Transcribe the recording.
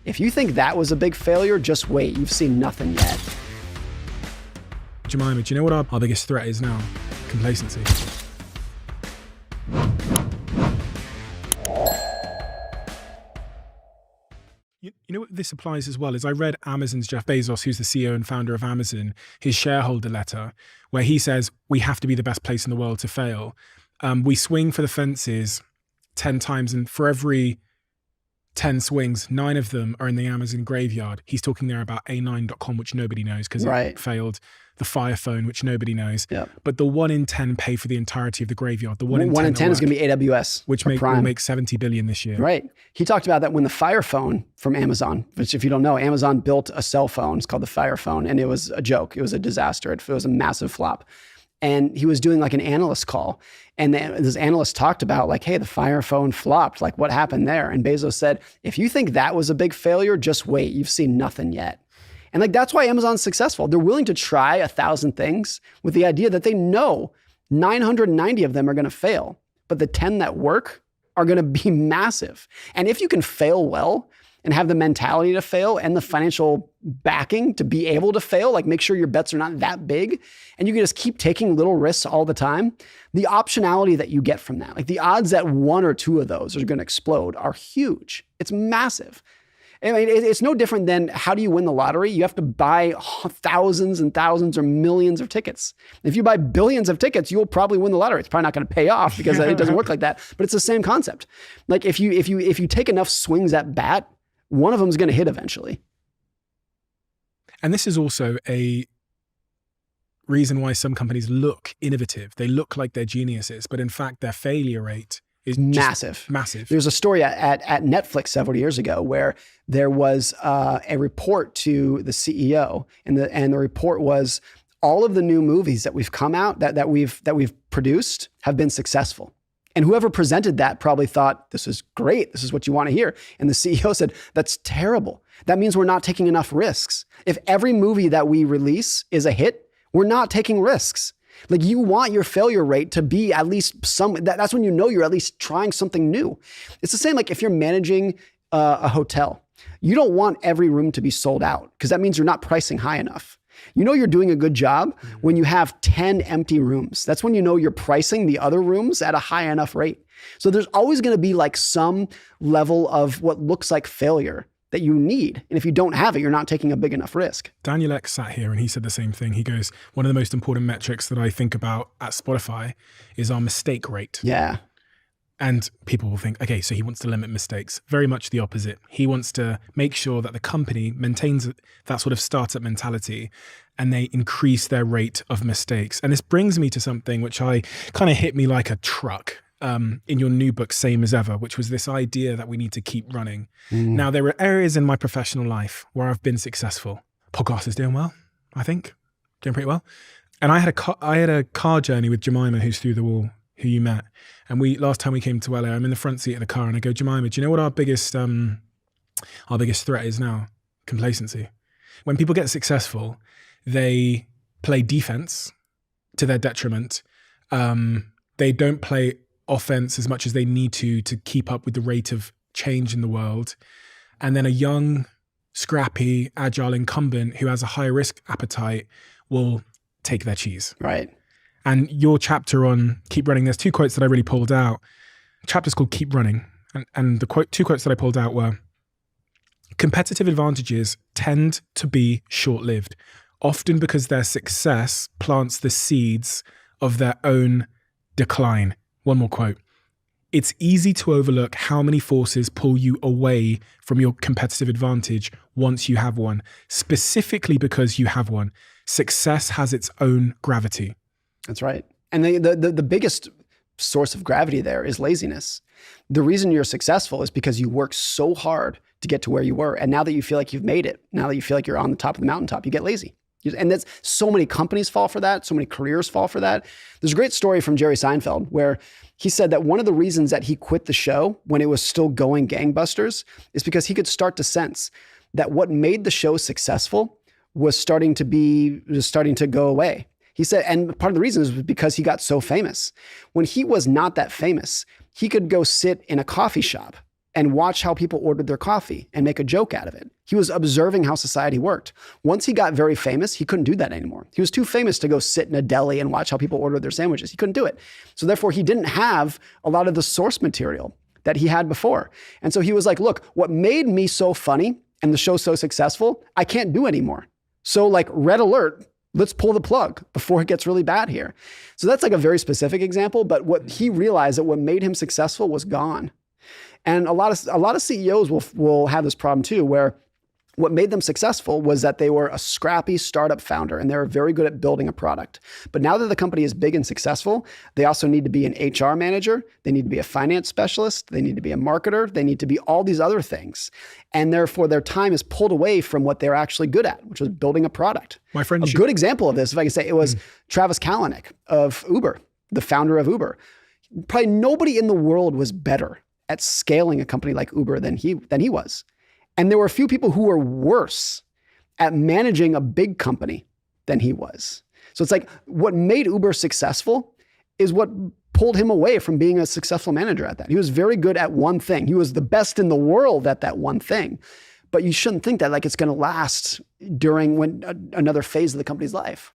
if you think that was a big failure, just wait. You've seen nothing yet. Jemima, do you know what our biggest threat is now? Complacency. You know what this applies as well is I read Amazon's Jeff Bezos, who's the CEO and founder of Amazon, his shareholder letter, where he says, we have to be the best place in the world to fail. We swing for the fences 10 times, and for every 10 swings, 9 of them are in the Amazon graveyard. He's talking there about A9.com, which nobody knows because it failed. The Fire Phone, which nobody knows. Yep. But the 1 in 10 pay for the entirety of the graveyard. The 1 in 10 is going to be AWS, which will make 70 billion this year. Right. He talked about that when the Fire Phone from Amazon, which if you don't know, Amazon built a cell phone. It's called the Fire Phone, and it was a joke. It was a disaster. It was a massive flop. And he was doing like an analyst call. And this analyst talked about like, hey, the Fire Phone flopped. Like, what happened there? And Bezos said, if you think that was a big failure, just wait. You've seen nothing yet. And like, that's why Amazon's successful. They're willing to try 1,000 things with the idea that they know 990 of them are going to fail, but the 10 that work are going to be massive. And if you can fail well and have the mentality to fail and the financial backing to be able to fail, like make sure your bets are not that big and you can just keep taking little risks all the time, the optionality that you get from that, like the odds that 1 or 2 of those are going to explode are huge. It's massive. I mean, it's no different than how do you win the lottery? You have to buy thousands and thousands or millions of tickets. If you buy billions of tickets, you'll probably win the lottery. It's probably not going to pay off because it doesn't work like that. But it's the same concept. Like if you take enough swings at bat, one of them is going to hit eventually. And this is also a reason why some companies look innovative. They look like they're geniuses, but in fact, their failure rate is massive. There's a story at Netflix several years ago where there was a report to the CEO, and the report was all of the new movies that we've come out that we've produced have been successful. And whoever presented that probably thought, this is great. This is what you want to hear. And the CEO said, that's terrible. That means we're not taking enough risks. If every movie that we release is a hit, we're not taking risks. Like you want your failure rate to be at least that's when you know you're at least trying something new. It's the same like if you're managing a hotel, you don't want every room to be sold out because that means you're not pricing high enough. You know you're doing a good job when you have 10 empty rooms. That's when you know you're pricing the other rooms at a high enough rate. So there's always going to be like some level of what looks like failure that you need. And if you don't have it, you're not taking a big enough risk. Daniel Ek sat here and he said the same thing. He goes, one of the most important metrics that I think about at Spotify is our mistake rate. Yeah. And people will think, okay, so he wants to limit mistakes. Very much the opposite. He wants to make sure that the company maintains that sort of startup mentality and they increase their rate of mistakes. And this brings me to something which I kind of hit me like a truck. In your new book, Same as Ever, which was this idea that we need to keep running. Now, there are areas in my professional life where I've been successful. Podcast is doing well, I think, doing pretty well. And I had a car journey with Jemima, who's through the wall, who you met. And last time we came to LA, I'm in the front seat of the car and I go, Jemima, do you know what our biggest threat is now? Complacency. When people get successful, they play defense to their detriment. They don't play offense as much as they need to keep up with the rate of change in the world. And then a young, scrappy, agile incumbent who has a high risk appetite will take their cheese. Right. And your chapter on Keep Running, there's 2 quotes that I really pulled out. The chapter's called Keep Running. And the 2 quotes that I pulled out were, competitive advantages tend to be short-lived, often because their success plants the seeds of their own decline. One more quote. It's easy to overlook how many forces pull you away from your competitive advantage once you have one, specifically because you have one. Success has its own gravity. That's right. And the biggest source of gravity there is laziness. The reason you're successful is because you work so hard to get to where you were. And now that you feel like you've made it, now that you feel like you're on the top of the mountaintop, you get lazy. And that's so many companies fall for that. So many careers fall for that. There's a great story from Jerry Seinfeld where he said that one of the reasons that he quit the show when it was still going gangbusters is because he could start to sense that what made the show successful was starting to go away. He said, and part of the reason is because he got so famous. When he was not that famous, he could go sit in a coffee shop and watch how people ordered their coffee and make a joke out of it. He was observing how society worked. Once he got very famous, he couldn't do that anymore. He was too famous to go sit in a deli and watch how people ordered their sandwiches. He couldn't do it. So therefore, he didn't have a lot of the source material that he had before. And so he was like, look, what made me so funny and the show so successful, I can't do anymore. So like, red alert, let's pull the plug before it gets really bad here. So that's like a very specific example, but what he realized that what made him successful was gone. And a lot of CEOs will have this problem too, where what made them successful was that they were a scrappy startup founder and they were very good at building a product. But now that the company is big and successful, they also need to be an HR manager. They need to be a finance specialist. They need to be a marketer. They need to be all these other things. And therefore their time is pulled away from what they're actually good at, which was building a product. My friend, a good example of this, if I could say, it was Travis Kalanick of Uber, the founder of Uber. Probably nobody in the world was better at scaling a company like Uber than he was. And there were a few people who were worse at managing a big company than he was. So it's like what made Uber successful is what pulled him away from being a successful manager at that. He was very good at one thing. He was the best in the world at that one thing. But you shouldn't think that like it's going to last during another phase of the company's life.